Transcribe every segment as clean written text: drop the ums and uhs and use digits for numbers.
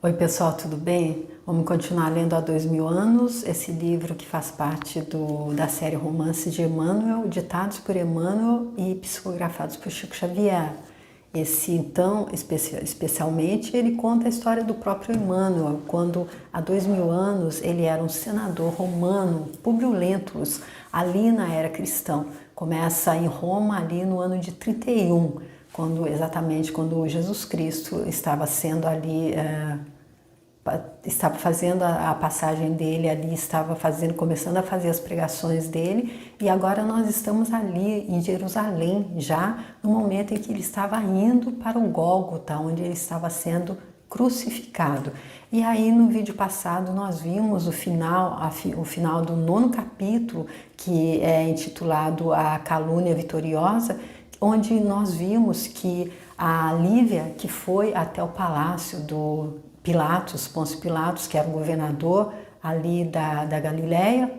Oi pessoal, tudo bem? Vamos continuar lendo Há 2000 Anos, esse livro que faz parte da série Romances de Emmanuel, ditados por Emmanuel e psicografados por Chico Xavier. Esse, então, especialmente, ele conta a história do próprio Emmanuel, quando há 2000 anos ele era um senador romano, Públio Lentulus, ali na era cristã. Começa em Roma ali no ano de 31, exatamente quando Jesus Cristo estava sendo ali... estava fazendo a passagem dele ali, começando a fazer as pregações dele, e agora nós estamos ali em Jerusalém, já no momento em que ele estava indo para o Gólgota, onde ele estava sendo crucificado. E aí no vídeo passado nós vimos o final do 9º capítulo, que é intitulado A Calúnia Vitoriosa, onde nós vimos que a Lívia, que foi até o palácio do Pilatos, Pôncio Pilatos, que era o governador ali da Galileia,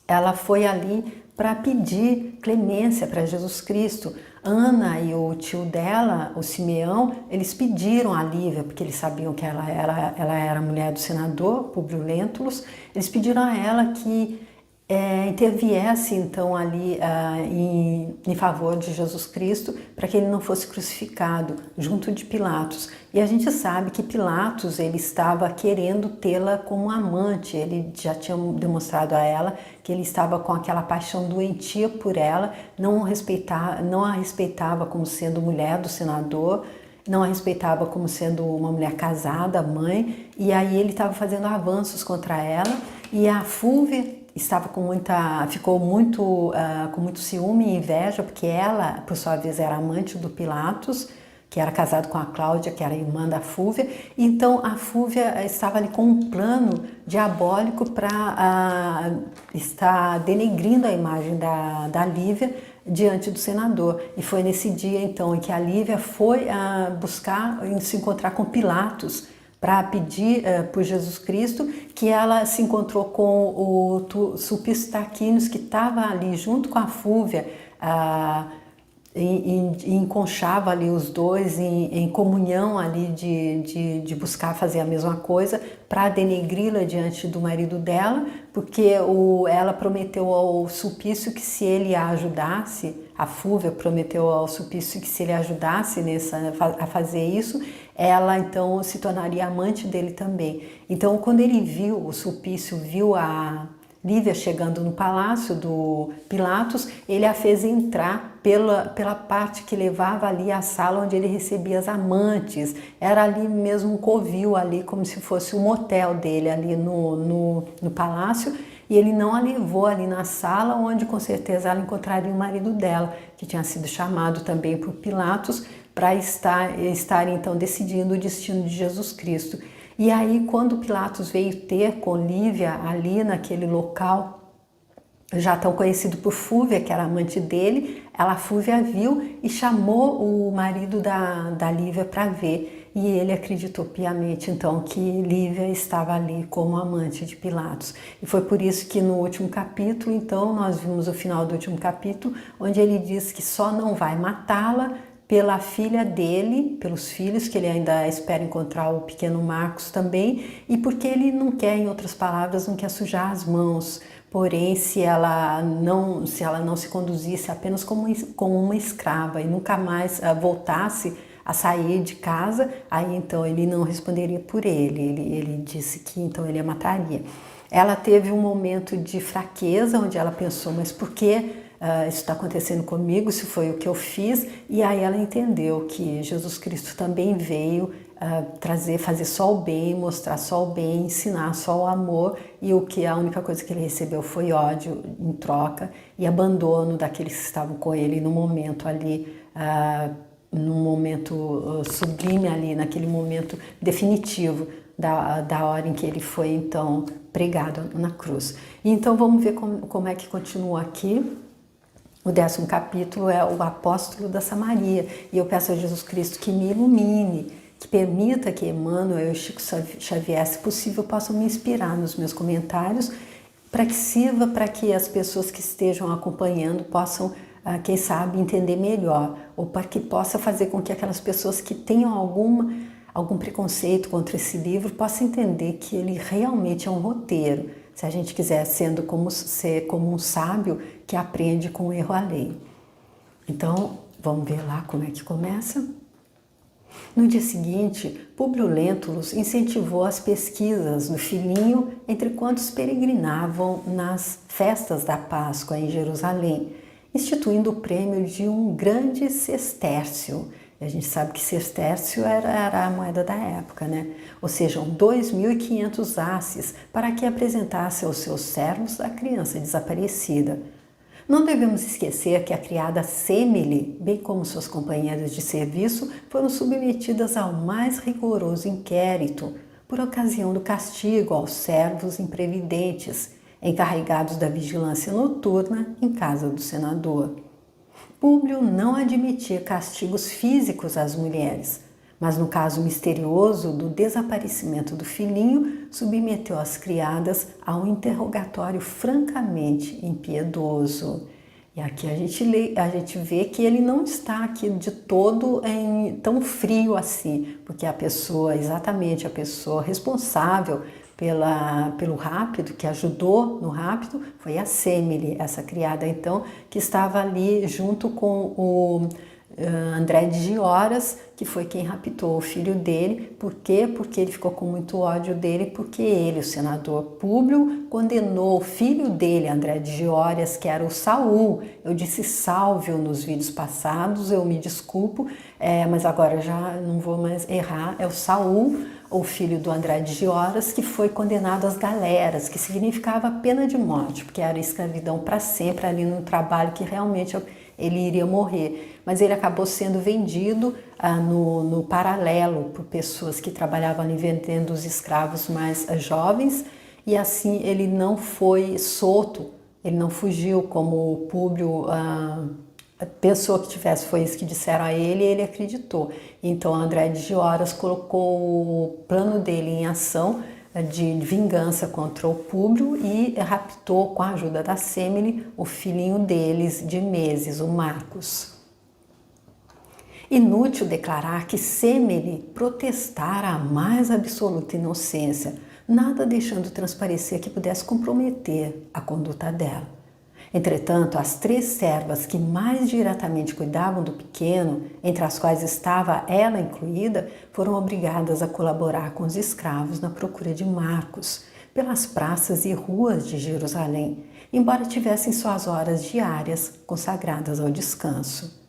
ela foi ali para pedir clemência para Jesus Cristo. Ana e o tio dela, o Simeão, eles pediram a Lívia, porque eles sabiam que ela era mulher do senador, Públio Lentulus, eles pediram a ela que interviesse então ali em favor de Jesus Cristo para que ele não fosse crucificado junto de Pilatos. E a gente sabe que Pilatos ele estava querendo tê-la como amante, ele já tinha demonstrado a ela que ele estava com aquela paixão doentia por ela, não a respeitava como sendo mulher do senador, não a respeitava como sendo uma mulher casada, mãe, e aí ele estava fazendo avanços contra ela, e a Fúvia ficou com muito ciúme e inveja, porque ela, por sua vez, era amante do Pilatos, que era casado com a Cláudia, que era irmã da Fúvia. Então a Fúvia estava ali com um plano diabólico para estar denegrindo a imagem da Lívia diante do senador. E foi nesse dia então em que a Lívia foi se encontrar com Pilatos para pedir por Jesus Cristo, que ela se encontrou com o Sulpício Tarquínios, que estava ali junto com a Fúvia, e enconchava ali os dois em comunhão ali de buscar fazer a mesma coisa para denegri-la diante do marido dela, porque ela prometeu ao Sulpício que se ele a ajudasse, a Fúvia prometeu ao Sulpício que se ele ajudasse a fazer isso, ela então se tornaria amante dele também. Então quando o Sulpício viu a Lívia chegando no palácio do Pilatos, ele a fez entrar pela parte que levava ali à sala onde ele recebia as amantes. Era ali mesmo um covil ali, como se fosse um motel dele ali no palácio, e ele não a levou ali na sala, onde com certeza ela encontraria o marido dela, que tinha sido chamado também por Pilatos para estar então decidindo o destino de Jesus Cristo. E aí, quando Pilatos veio ter com Lívia ali naquele local, já tão conhecido por Fúvia, que era amante dele, Fúvia viu e chamou o marido da Lívia para ver. E ele acreditou piamente, então, que Lívia estava ali como amante de Pilatos. E foi por isso que no último capítulo, então, nós vimos o final do último capítulo, onde ele diz que só não vai matá-la pela filha dele, pelos filhos, que ele ainda espera encontrar o pequeno Marcos também, e porque ele não quer, em outras palavras, não quer sujar as mãos. Porém, se ela não se conduzisse apenas como uma escrava e nunca mais voltasse a sair de casa, aí então ele não responderia por ele. Ele disse que então ele a mataria. Ela teve um momento de fraqueza, onde ela pensou, mas por que isso está acontecendo comigo, isso foi o que eu fiz? E aí ela entendeu que Jesus Cristo também veio fazer só o bem, mostrar só o bem, ensinar só o amor, e a única coisa que ele recebeu foi ódio em troca e abandono daqueles que estavam com ele no momento ali, num momento sublime ali, naquele momento definitivo da hora em que ele foi então pregado na cruz. E então vamos ver como é que continua aqui. O 10º capítulo é o apóstolo da Samaria, e eu peço a Jesus Cristo que me ilumine, que permita que Emmanuel e Chico Xavier, se possível, possam me inspirar nos meus comentários, para que sirva para que as pessoas que estejam acompanhando possam, quem sabe, entender melhor, ou para que possa fazer com que aquelas pessoas que tenham algum preconceito contra esse livro possa entender que ele realmente é um roteiro, se a gente quiser ser como um sábio que aprende com o erro alheio. Então, vamos ver lá como é que começa. No dia seguinte, Públio Lentulus incentivou as pesquisas do filhinho entre quantos peregrinavam nas festas da Páscoa em Jerusalém, instituindo o prêmio de um grande sestércio. E a gente sabe que sestércio era a moeda da época, né? Ou seja, 2.500 asses para que apresentasse aos seus servos a criança desaparecida. Não devemos esquecer que a criada Semele, bem como suas companheiras de serviço, foram submetidas ao mais rigoroso inquérito por ocasião do castigo aos servos imprevidentes, encarregados da vigilância noturna em casa do senador. Públio não admitia castigos físicos às mulheres, mas no caso misterioso do desaparecimento do filhinho, submeteu as criadas a um interrogatório francamente impiedoso. E aqui a gente vê que ele não está aqui de todo tão frio assim, porque exatamente a pessoa responsável pelo rapto, que ajudou no rapto, foi a Semele, essa criada então, que estava ali junto com o André de Gioras, que foi quem raptou o filho dele. Por quê? Porque ele ficou com muito ódio dele, porque ele, o senador Públio, condenou o filho dele, André de Gioras, que era o Saul. Eu disse Salvio nos vídeos passados, eu me desculpo, mas agora já não vou mais errar, é o Saul, o filho do André de Gioras, que foi condenado às galeras, que significava pena de morte, porque era escravidão para sempre ali no trabalho que realmente ele iria morrer. Mas ele acabou sendo vendido no paralelo por pessoas que trabalhavam ali vendendo os escravos mais jovens, e assim ele não foi solto, ele não fugiu como o Públio pensou que tivesse, foi isso que disseram a ele e ele acreditou. Então André de Gioras colocou o plano dele em ação de vingança contra o Públio e raptou, com a ajuda da Semele, o filhinho deles de meses, o Marcos. Inútil declarar que Semele protestara a mais absoluta inocência, nada deixando transparecer que pudesse comprometer a conduta dela. Entretanto, as 3 servas que mais diretamente cuidavam do pequeno, entre as quais estava ela incluída, foram obrigadas a colaborar com os escravos na procura de Marcos, pelas praças e ruas de Jerusalém, embora tivessem suas horas diárias consagradas ao descanso.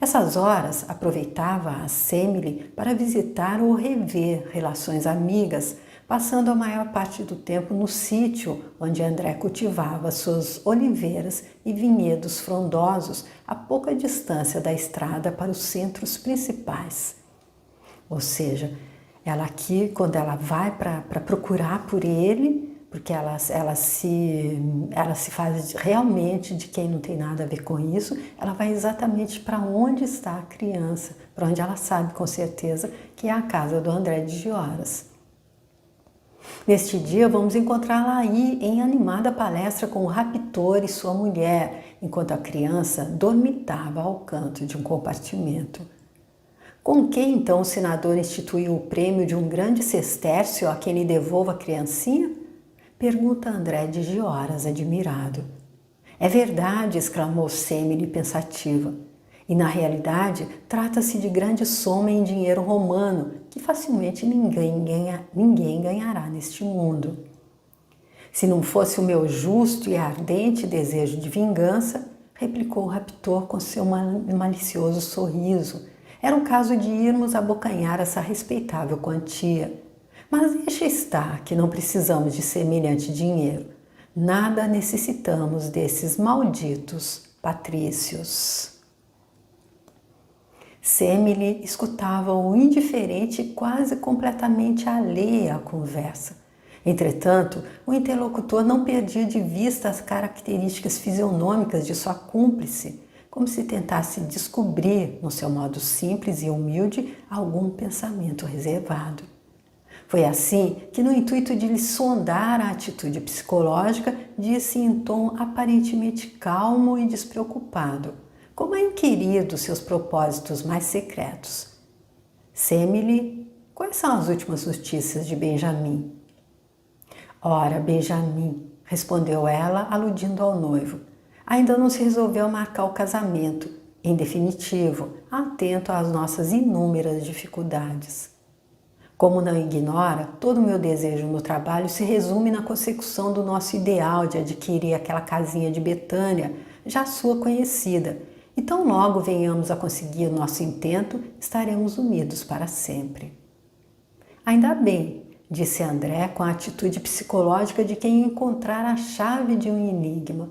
Essas horas aproveitava a Semele para visitar ou rever relações amigas, passando a maior parte do tempo no sítio onde André cultivava suas oliveiras e vinhedos frondosos a pouca distância da estrada para os centros principais. Ou seja, ela aqui, quando ela vai para procurar por ele, porque ela se faz realmente de quem não tem nada a ver com isso, ela vai exatamente para onde está a criança, para onde ela sabe com certeza que é a casa do André de Gioras. Neste dia, vamos encontrá-la aí em animada palestra com o raptor e sua mulher, enquanto a criança dormitava ao canto de um compartimento. Com que então o senador instituiu o prêmio de um grande sestércio a quem lhe devolva a criancinha? Pergunta André de Gioras, admirado. É verdade, exclamou Semele pensativa. E na realidade, trata-se de grande soma em dinheiro romano, que facilmente ninguém ganhará neste mundo. Se não fosse o meu justo e ardente desejo de vingança, replicou o raptor com seu malicioso sorriso, era o caso de irmos abocanhar essa respeitável quantia. Mas deixa estar que não precisamos de semelhante dinheiro. Nada necessitamos desses malditos patrícios. Semele escutava-o indiferente e quase completamente alheia à conversa. Entretanto, o interlocutor não perdia de vista as características fisionômicas de sua cúmplice, como se tentasse descobrir, no seu modo simples e humilde, algum pensamento reservado. Foi assim que, no intuito de lhe sondar a atitude psicológica, disse em tom aparentemente calmo e despreocupado, como a inquirir dos seus propósitos mais secretos. Semele quais são as últimas notícias de Benjamin? Ora, Benjamin, respondeu ela, aludindo ao noivo, ainda não se resolveu marcar o casamento, em definitivo, atento às nossas inúmeras dificuldades. Como não ignora, todo o meu desejo no trabalho se resume na consecução do nosso ideal de adquirir aquela casinha de Betânia, já sua conhecida, e tão logo venhamos a conseguir o nosso intento, estaremos unidos para sempre. Ainda bem, disse André com a atitude psicológica de quem encontrar a chave de um enigma.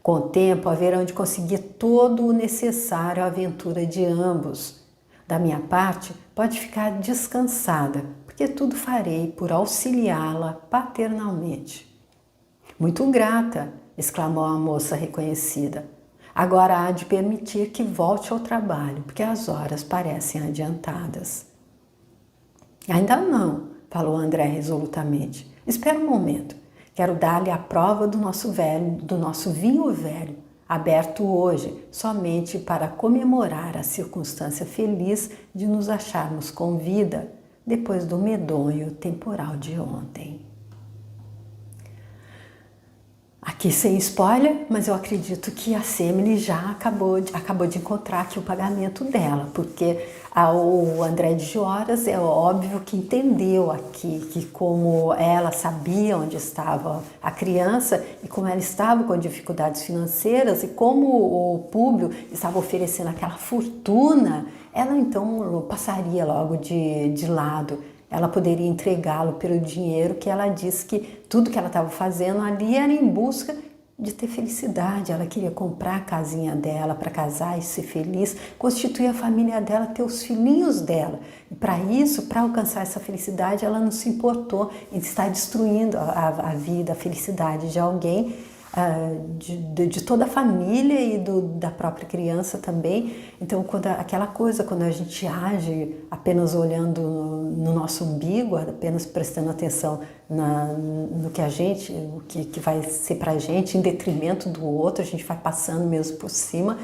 Com o tempo haverão de conseguir todo o necessário à aventura de ambos. Da minha parte, pode ficar descansada, porque tudo farei por auxiliá-la paternalmente. Muito grata, exclamou a moça reconhecida. Agora há de permitir que volte ao trabalho, porque as horas parecem adiantadas. Ainda não, falou André resolutamente. Espera um momento. Quero dar-lhe a prova do nosso vinho velho, aberto hoje somente para comemorar a circunstância feliz de nos acharmos com vida depois do medonho temporal de ontem. Aqui sem spoiler, mas eu acredito que a Semele já acabou de encontrar aqui o pagamento dela, porque o André de Joras é óbvio que entendeu aqui que como ela sabia onde estava a criança e como ela estava com dificuldades financeiras e como o Públio estava oferecendo aquela fortuna, ela então passaria logo de lado. Ela poderia entregá-lo pelo dinheiro que ela disse que tudo que ela estava fazendo ali era em busca de ter felicidade. Ela queria comprar a casinha dela para casar e ser feliz, constituir a família dela, ter os filhinhos dela. E para isso, para alcançar essa felicidade, ela não se importou em estar destruindo a vida, a felicidade de alguém, de toda a família e da própria criança também. Então, quando a gente age apenas olhando no nosso umbigo, apenas prestando atenção no que vai ser pra gente, em detrimento do outro, a gente vai passando mesmo por cima,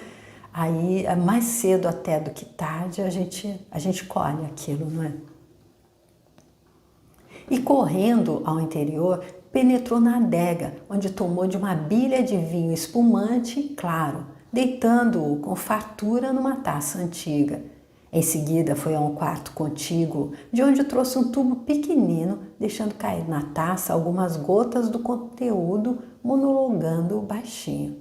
aí mais cedo até do que tarde a gente colhe aquilo, não é? E correndo ao interior, penetrou na adega, onde tomou de uma bilha de vinho espumante e claro, deitando-o com fartura numa taça antiga. Em seguida foi a um quarto contíguo, de onde trouxe um tubo pequenino, deixando cair na taça algumas gotas do conteúdo, monologando baixinho.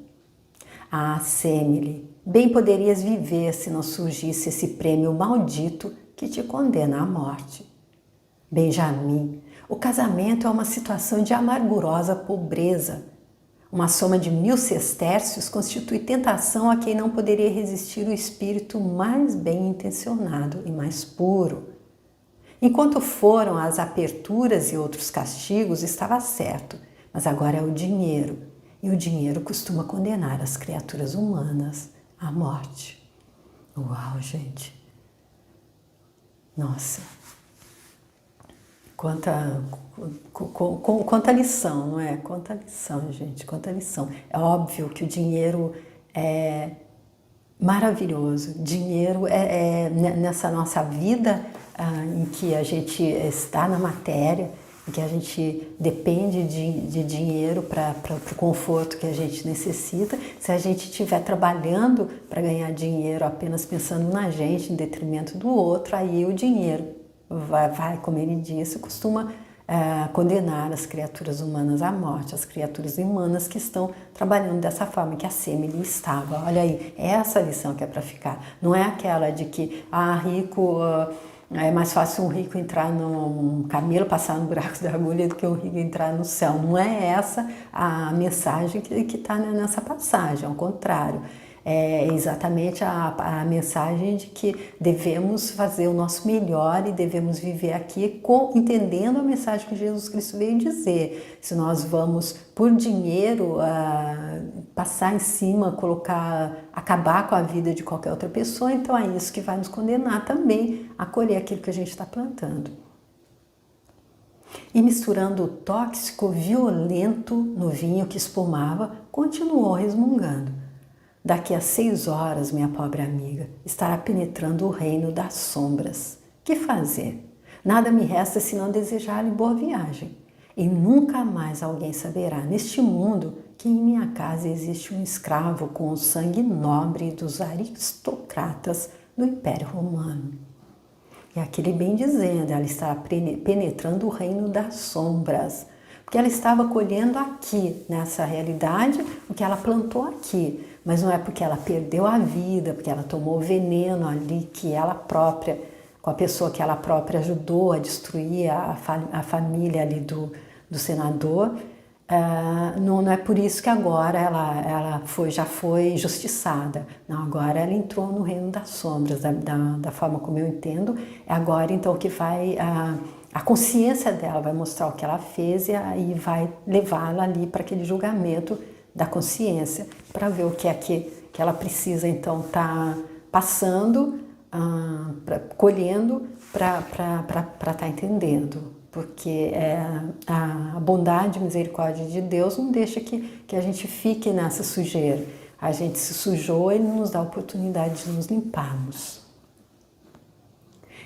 Ah, Semele, bem poderias viver se não surgisse esse prêmio maldito que te condena à morte. Benjamin, o casamento é uma situação de amargurosa pobreza. Uma soma de 1000 sestércios constitui tentação a quem não poderia resistir o espírito mais bem intencionado e mais puro. Enquanto foram as aperturas e outros castigos, estava certo, mas agora é o dinheiro, e o dinheiro costuma condenar as criaturas humanas à morte. Uau, gente! Nossa! Quanta lição, não é? Quanta lição, gente, quanta lição. É óbvio que o dinheiro é maravilhoso. Dinheiro nessa nossa vida em que a gente está na matéria, em que a gente depende de dinheiro para o conforto que a gente necessita. Se a gente estiver trabalhando para ganhar dinheiro apenas pensando na gente, em detrimento do outro, aí o dinheiro vai, como ele disse, costuma condenar as criaturas humanas à morte, as criaturas humanas que estão trabalhando dessa forma que a Semele estava. Olha aí, é essa lição que é para ficar. Não é aquela de que, é mais fácil um rico entrar num camelo, passar no buraco da agulha, do que um rico entrar no céu. Não é essa a mensagem que está nessa passagem, ao contrário. É exatamente a mensagem de que devemos fazer o nosso melhor e devemos viver aqui entendendo a mensagem que Jesus Cristo veio dizer. Se nós vamos, por dinheiro, passar em cima, acabar com a vida de qualquer outra pessoa, então é isso que vai nos condenar também a colher aquilo que a gente está plantando. E misturando o tóxico violento no vinho que espumava, continuou resmungando. Daqui a 6 horas, minha pobre amiga, estará penetrando o reino das sombras. Que fazer? Nada me resta senão desejar-lhe boa viagem. E nunca mais alguém saberá neste mundo que em minha casa existe um escravo com o sangue nobre dos aristocratas do Império Romano. E aquele bem dizendo, ela está penetrando o reino das sombras, porque ela estava colhendo aqui, nessa realidade, o que ela plantou aqui, mas não é porque ela perdeu a vida, porque ela tomou veneno ali, que ela própria, com a pessoa que ela própria ajudou a destruir a família ali do senador, não é por isso que agora ela já foi justiçada. Não, agora ela entrou no reino das sombras, da forma como eu entendo. É agora então que vai a consciência dela vai mostrar o que ela fez e aí vai levá-la ali para aquele julgamento da consciência, para ver o que é que ela precisa então estar passando, colhendo para estar entendendo. Porque a bondade e misericórdia de Deus não deixa que a gente fique nessa sujeira. A gente se sujou, Ele nos dá a oportunidade de nos limparmos.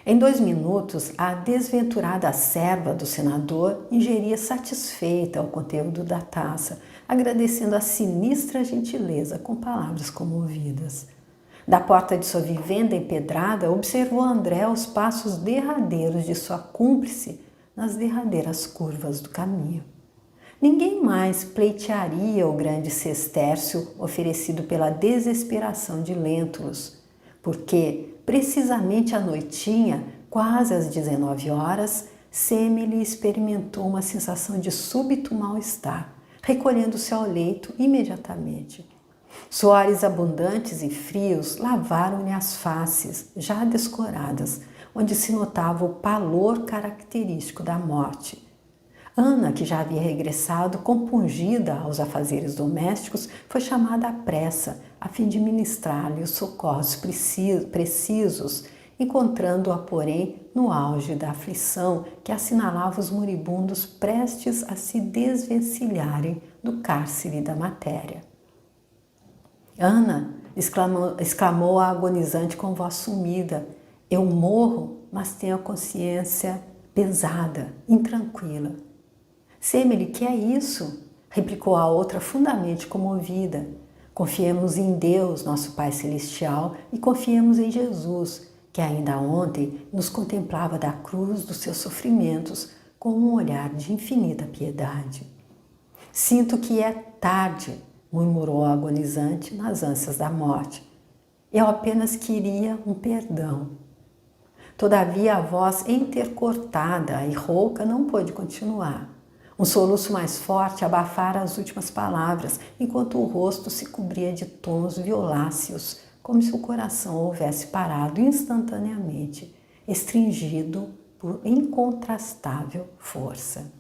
Em 2 minutos, a desventurada serva do senador ingeria satisfeita o conteúdo da taça, agradecendo a sinistra gentileza com palavras comovidas. Da porta de sua vivenda empedrada, observou André os passos derradeiros de sua cúmplice nas derradeiras curvas do caminho. Ninguém mais pleitearia o grande sestércio oferecido pela desesperação de Lentulus, porque, precisamente à noitinha, quase às 19 horas, Semele experimentou uma sensação de súbito mal-estar, recolhendo-se ao leito imediatamente. Suores abundantes e frios lavaram-lhe as faces, já descoradas, onde se notava o pálor característico da morte. Ana, que já havia regressado, compungida aos afazeres domésticos, foi chamada à pressa, a fim de ministrar-lhe os socorros precisos, encontrando-a, porém, no auge da aflição que assinalava os moribundos prestes a se desvencilharem do cárcere da matéria. Ana, exclamou a agonizante com voz sumida, eu morro, mas tenho a consciência pesada, intranquila. Semele, que é isso? Replicou a outra fundamente comovida. Confiemos em Deus, nosso Pai Celestial, e confiemos em Jesus, que ainda ontem nos contemplava da cruz dos seus sofrimentos com um olhar de infinita piedade. Sinto que é tarde, murmurou a agonizante nas ânsias da morte. Eu apenas queria um perdão. Todavia a voz intercortada e rouca não pôde continuar. Um soluço mais forte abafara as últimas palavras, enquanto o rosto se cobria de tons violáceos, como se o coração houvesse parado instantaneamente, estringido por incontrastável força.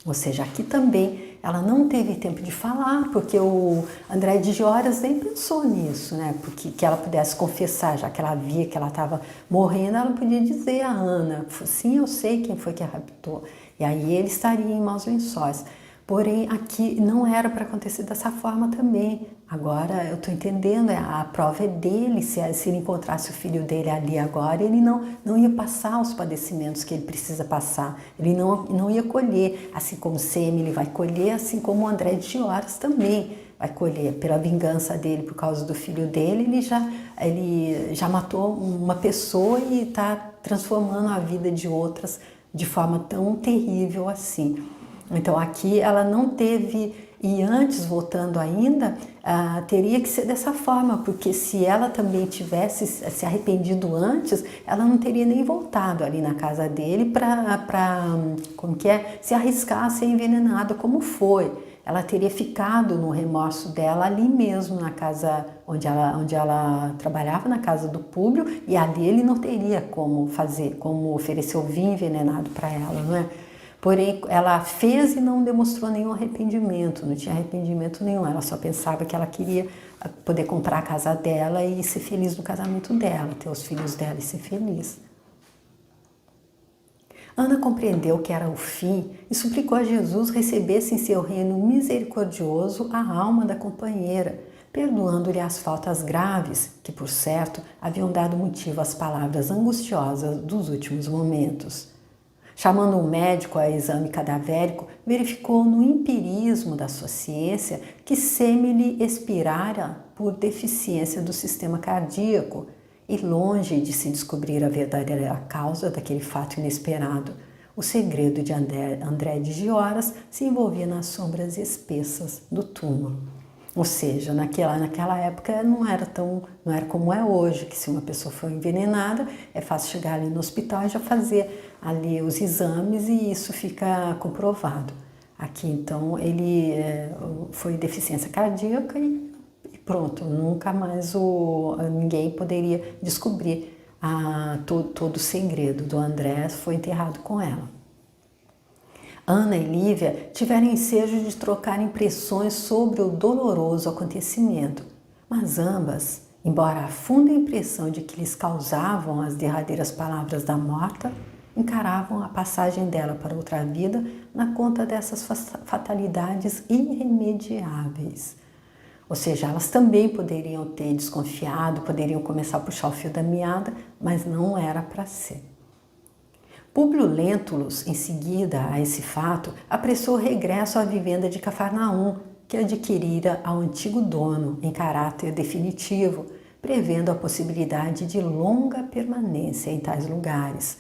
Ou seja, aqui também ela não teve tempo de falar, porque o André de Gioras nem pensou nisso, né? Porque que ela pudesse confessar, já que ela via que ela estava morrendo, ela podia dizer a Ana, sim, eu sei quem foi que a raptou. E aí ele estaria em maus lençóis. Porém, aqui não era para acontecer dessa forma também. Agora eu estou entendendo, a prova é dele, se ele encontrasse o filho dele ali agora, ele não ia passar os padecimentos que ele precisa passar, ele não ia colher, assim como Semele vai colher, assim como o André de Gioras também vai colher, pela vingança dele por causa do filho dele, ele já matou uma pessoa e está transformando a vida de outras de forma tão terrível assim. Então aqui ela não teve, e antes, voltando ainda, teria que ser dessa forma, porque se ela também tivesse se arrependido antes, ela não teria nem voltado ali na casa dele para se arriscar a ser envenenada como foi. Ela teria ficado no remorso dela ali mesmo, na casa onde ela trabalhava, na casa do Públio, e ali ele não teria como oferecer o vinho envenenado para ela, não é? Porém, ela fez e não demonstrou nenhum arrependimento, não tinha arrependimento nenhum, ela só pensava que ela queria poder comprar a casa dela e ser feliz no casamento dela, ter os filhos dela e ser feliz. Ana compreendeu que era o fim e suplicou a Jesus recebesse em seu reino misericordioso a alma da companheira, perdoando-lhe as faltas graves que, por certo, haviam dado motivo às palavras angustiosas dos últimos momentos. Chamando um médico a exame cadavérico, verificou no empirismo da sua ciência que Semele expirara por deficiência do sistema cardíaco e, longe de se descobrir a verdadeira causa daquele fato inesperado, o segredo de André de Gioras se envolvia nas sombras espessas do túmulo. Ou seja, naquela época não era como é hoje, que se uma pessoa for envenenada, é fácil chegar ali no hospital e já fazer ali os exames e isso fica comprovado. Aqui, então, ele foi deficiência cardíaca e pronto, nunca mais ninguém poderia descobrir todo o segredo do André, foi enterrado com ela. Ana e Lívia tiveram ensejo de trocar impressões sobre o doloroso acontecimento, mas ambas, embora a funda impressão de que lhes causavam as derradeiras palavras da morta, encaravam a passagem dela para outra vida na conta dessas fatalidades irremediáveis. Ou seja, elas também poderiam ter desconfiado, poderiam começar a puxar o fio da meada, mas não era para ser. Públio Lentulus, em seguida a esse fato, apressou o regresso à vivenda de Cafarnaum, que adquirira ao antigo dono em caráter definitivo, prevendo a possibilidade de longa permanência em tais lugares.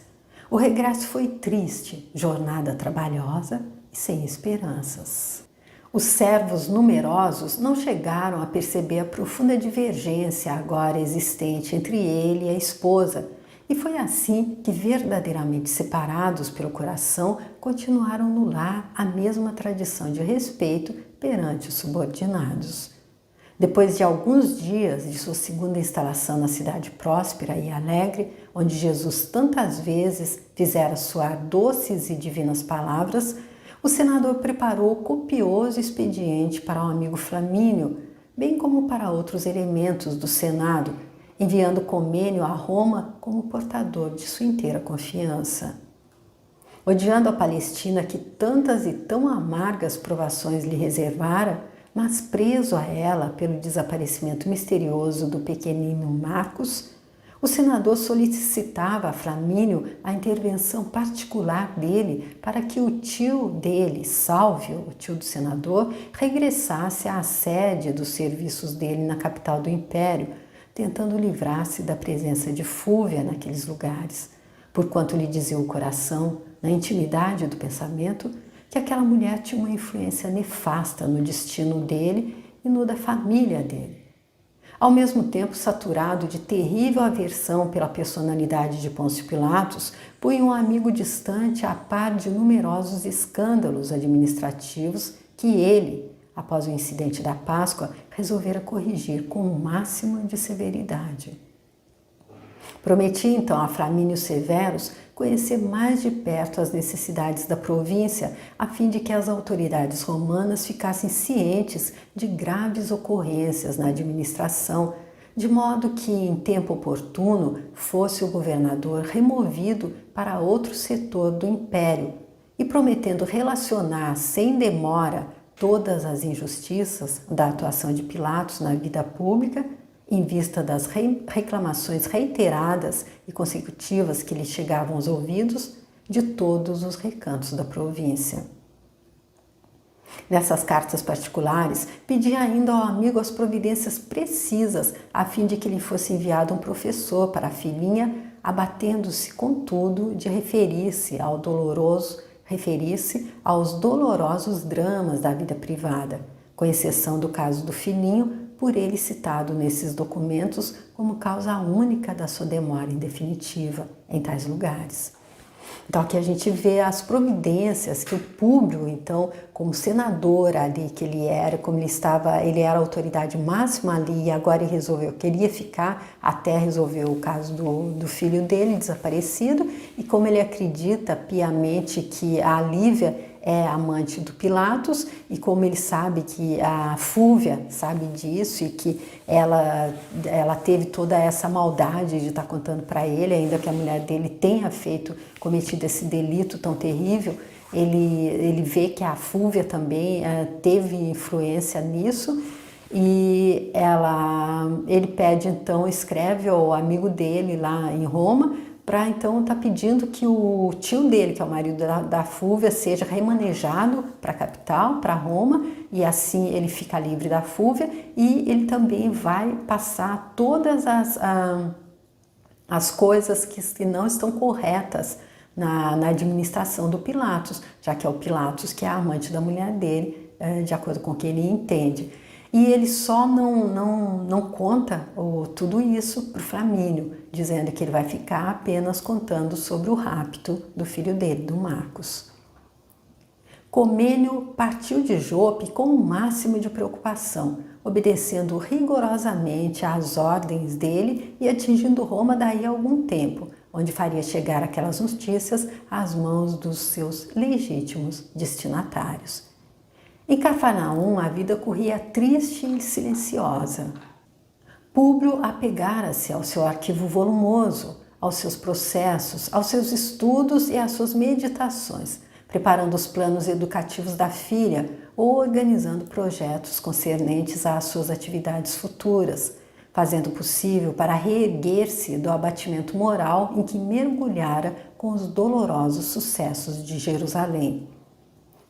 O regresso foi triste, jornada trabalhosa e sem esperanças. Os servos numerosos não chegaram a perceber a profunda divergência agora existente entre ele e a esposa, e foi assim que, verdadeiramente separados pelo coração, continuaram no lar a mesma tradição de respeito perante os subordinados. Depois de alguns dias de sua segunda instalação na cidade próspera e alegre, onde Jesus tantas vezes fizera soar doces e divinas palavras, o senador preparou copioso expediente para o amigo Flamínio, bem como para outros elementos do Senado, enviando Comênio a Roma como portador de sua inteira confiança. Odiando a Palestina que tantas e tão amargas provações lhe reservara, mas preso a ela pelo desaparecimento misterioso do pequenino Marcos, o senador solicitava a Flamínio a intervenção particular dele para que o tio dele, Sálvio, o tio do senador, regressasse à sede dos serviços dele na capital do império, tentando livrar-se da presença de Fúvia naqueles lugares, porquanto lhe dizia o coração, na intimidade do pensamento, que aquela mulher tinha uma influência nefasta no destino dele e no da família dele. Ao mesmo tempo, saturado de terrível aversão pela personalidade de Pôncio Pilatos, punha um amigo distante a par de numerosos escândalos administrativos que ele, após o incidente da Páscoa, resolvera corrigir com o máximo de severidade. Prometia então a Flamínio Severus conhecer mais de perto as necessidades da província, a fim de que as autoridades romanas ficassem cientes de graves ocorrências na administração, de modo que, em tempo oportuno, fosse o governador removido para outro setor do império, e prometendo relacionar sem demora todas as injustiças da atuação de Pilatos na vida pública, em vista das reclamações reiteradas e consecutivas que lhe chegavam aos ouvidos de todos os recantos da província. Nessas cartas particulares, pedia ainda ao amigo as providências precisas a fim de que lhe fosse enviado um professor para a filhinha, abatendo-se, contudo, de referir-se aos dolorosos dramas da vida privada, com exceção do caso do filhinho, por ele citado nesses documentos como causa única da sua demora indefinitiva em tais lugares. Então aqui a gente vê as providências que o Públio, então, como senador ali que ele era, como ele era a autoridade máxima ali e agora ele queria ficar até resolver o caso do filho dele desaparecido, e como ele acredita piamente que a Lívia é amante do Pilatos, e como ele sabe que a Fúvia sabe disso e que ela teve toda essa maldade de estar contando para ele, ainda que a mulher dele tenha cometido esse delito tão terrível, ele vê que a Fúvia também teve influência nisso, E ele pede então, escreve ao amigo dele lá em Roma, para então estar pedindo que o tio dele, que é o marido da Fúvia, seja remanejado para a capital, para Roma, e assim ele fica livre da Fúvia, e ele também vai passar todas as coisas que não estão corretas na administração do Pilatos, já que é o Pilatos que é a amante da mulher dele, de acordo com o que ele entende. E ele só não conta tudo isso para o Flamínio, dizendo que ele vai ficar apenas contando sobre o rapto do filho dele, do Marcos. Comênio partiu de Jope com o máximo de preocupação, obedecendo rigorosamente às ordens dele e atingindo Roma daí a algum tempo, onde faria chegar aquelas notícias às mãos dos seus legítimos destinatários. Em Cafarnaum, a vida corria triste e silenciosa. Públio apegara-se ao seu arquivo volumoso, aos seus processos, aos seus estudos e às suas meditações, preparando os planos educativos da filha ou organizando projetos concernentes às suas atividades futuras, fazendo o possível para reerguer-se do abatimento moral em que mergulhara com os dolorosos sucessos de Jerusalém.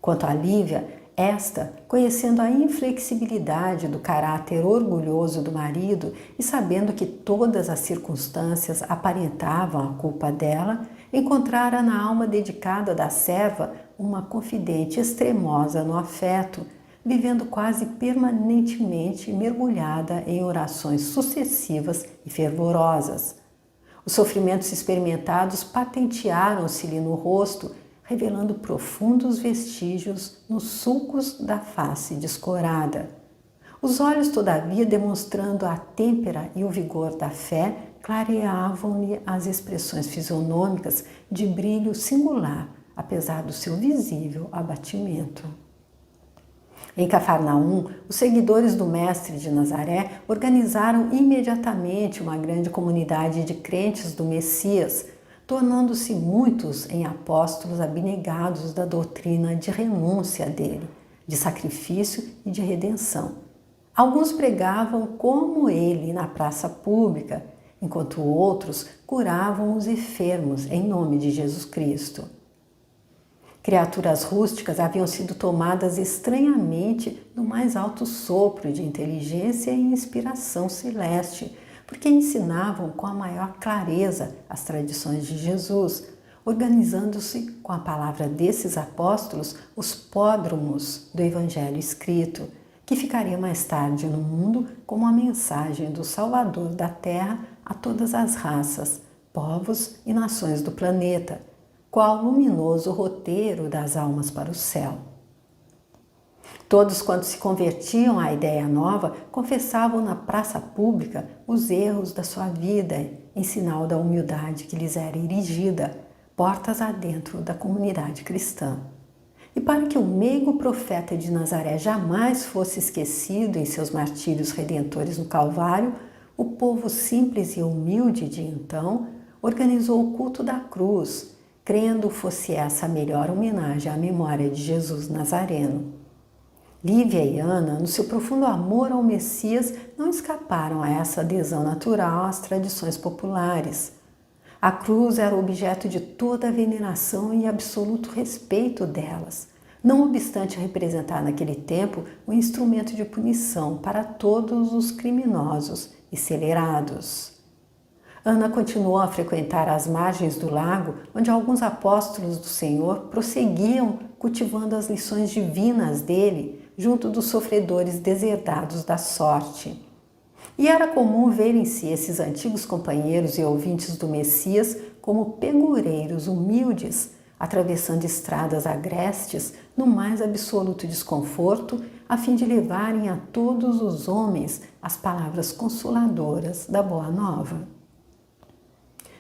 Quanto a Lívia, esta, conhecendo a inflexibilidade do caráter orgulhoso do marido e sabendo que todas as circunstâncias aparentavam a culpa dela, encontrara na alma dedicada da serva uma confidente extremosa no afeto, vivendo quase permanentemente mergulhada em orações sucessivas e fervorosas. Os sofrimentos experimentados patentearam-se-lhe no rosto, revelando profundos vestígios nos sulcos da face descorada. Os olhos, todavia, demonstrando a têmpera e o vigor da fé, clareavam-lhe as expressões fisionômicas de brilho singular, apesar do seu visível abatimento. Em Cafarnaum, os seguidores do Mestre de Nazaré organizaram imediatamente uma grande comunidade de crentes do Messias, tornando-se muitos em apóstolos abnegados da doutrina de renúncia dele, de sacrifício e de redenção. Alguns pregavam como ele na praça pública, enquanto outros curavam os enfermos em nome de Jesus Cristo. Criaturas rústicas haviam sido tomadas estranhamente no mais alto sopro de inteligência e inspiração celeste, porque ensinavam com a maior clareza as tradições de Jesus, organizando-se com a palavra desses apóstolos os pódromos do Evangelho escrito, que ficaria mais tarde no mundo como a mensagem do Salvador da Terra a todas as raças, povos e nações do planeta, qual luminoso roteiro das almas para o céu. Todos quantos se convertiam à ideia nova confessavam na praça pública os erros da sua vida em sinal da humildade que lhes era erigida, portas adentro da comunidade cristã. E para que o meigo profeta de Nazaré jamais fosse esquecido em seus martírios redentores no Calvário, o povo simples e humilde de então organizou o culto da cruz, crendo fosse essa a melhor homenagem à memória de Jesus Nazareno. Lívia e Ana, no seu profundo amor ao Messias, não escaparam a essa adesão natural às tradições populares. A cruz era objeto de toda a veneração e absoluto respeito delas, não obstante representar naquele tempo um instrumento de punição para todos os criminosos e celerados. Ana continuou a frequentar as margens do lago, onde alguns apóstolos do Senhor prosseguiam cultivando as lições divinas dele, junto dos sofredores deserdados da sorte. E era comum verem-se esses antigos companheiros e ouvintes do Messias como pegureiros humildes, atravessando estradas agrestes no mais absoluto desconforto, a fim de levarem a todos os homens as palavras consoladoras da Boa Nova.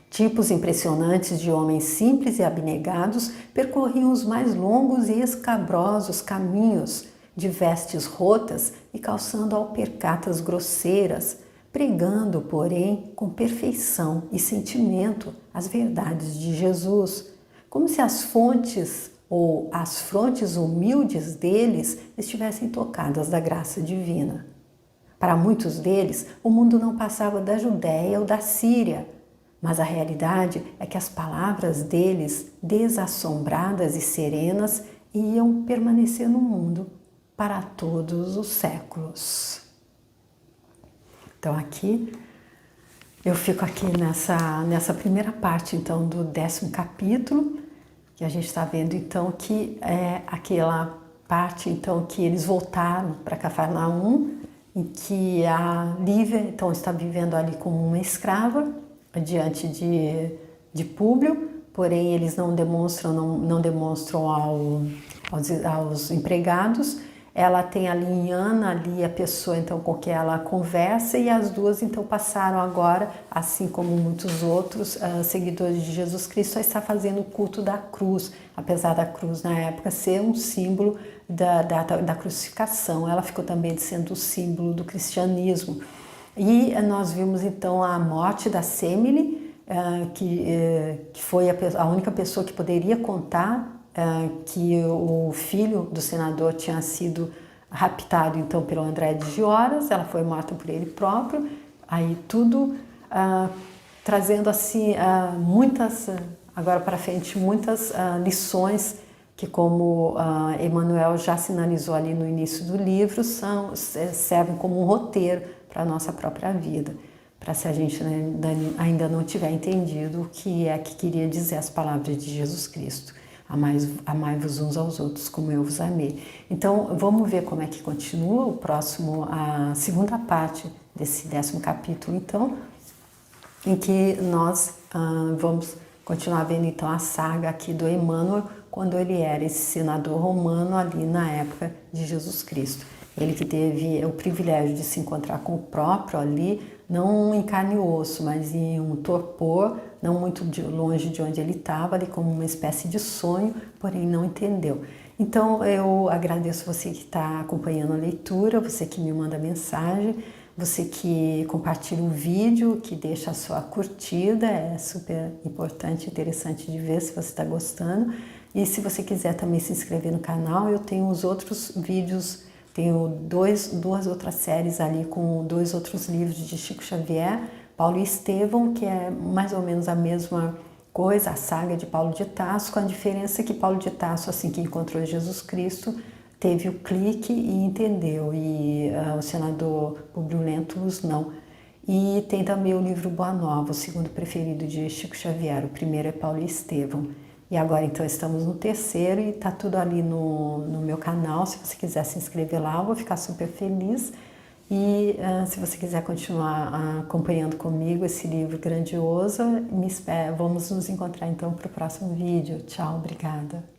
Tipos impressionantes de homens simples e abnegados percorriam os mais longos e escabrosos caminhos, de vestes rotas e calçando alpercatas grosseiras, pregando, porém, com perfeição e sentimento as verdades de Jesus, como se as fontes ou as frontes humildes deles estivessem tocadas da graça divina. Para muitos deles, o mundo não passava da Judéia ou da Síria, mas a realidade é que as palavras deles, desassombradas e serenas, iam permanecer no mundo para todos os séculos. Então aqui, eu fico aqui nessa primeira parte então do 10º capítulo, que a gente está vendo então que é aquela parte então que eles voltaram para Cafarnaum, em que a Lívia então está vivendo ali como uma escrava diante de Públio, porém eles não demonstram aos empregados. Ela tem ali em Ana ali a pessoa então com quem ela conversa, e as duas então passaram agora, assim como muitos outros seguidores de Jesus Cristo, a estar fazendo o culto da cruz, apesar da cruz na época ser um símbolo da crucificação. Ela ficou também sendo o símbolo do cristianismo. E nós vimos então a morte da Semele, que foi a única pessoa que poderia contar que o filho do senador tinha sido raptado então pelo André de Gioras. Ela foi morta por ele próprio. Aí tudo trazendo assim muitas, agora para frente, muitas lições que, como Emmanuel já sinalizou ali no início do livro, servem como um roteiro para a nossa própria vida, para se a gente ainda não tiver entendido o que é que queria dizer as palavras de Jesus Cristo. Amai-vos uns aos outros como eu vos amei. Então, vamos ver como é que continua a segunda parte desse 10º capítulo, então, em que nós vamos continuar vendo então a saga aqui do Emmanuel, quando ele era esse senador romano ali na época de Jesus Cristo. Ele que teve o privilégio de se encontrar com o próprio ali, não em carne e osso, mas em um torpor, não muito longe de onde ele estava, ali como uma espécie de sonho, porém não entendeu. Então eu agradeço você que está acompanhando a leitura, você que me manda mensagem, você que compartilha o vídeo, que deixa a sua curtida, é super importante, interessante de ver se você está gostando. E se você quiser também se inscrever no canal, eu tenho os outros vídeos, tenho duas outras séries ali com 2 outros livros de Chico Xavier, Paulo e Estevão, que é mais ou menos a mesma coisa, a saga de Paulo de Tarso, com a diferença que Paulo de Tarso, assim que encontrou Jesus Cristo, teve o clique e entendeu, e o senador Publio Lentulus não. E tem também o livro Boa Nova, o segundo preferido de Chico Xavier, o primeiro é Paulo e Estevão. E agora então estamos no 3º e tá tudo ali no meu canal. Se você quiser se inscrever lá, eu vou ficar super feliz. E se você quiser continuar acompanhando comigo esse livro grandioso, vamos nos encontrar então para o próximo vídeo. Tchau, obrigada.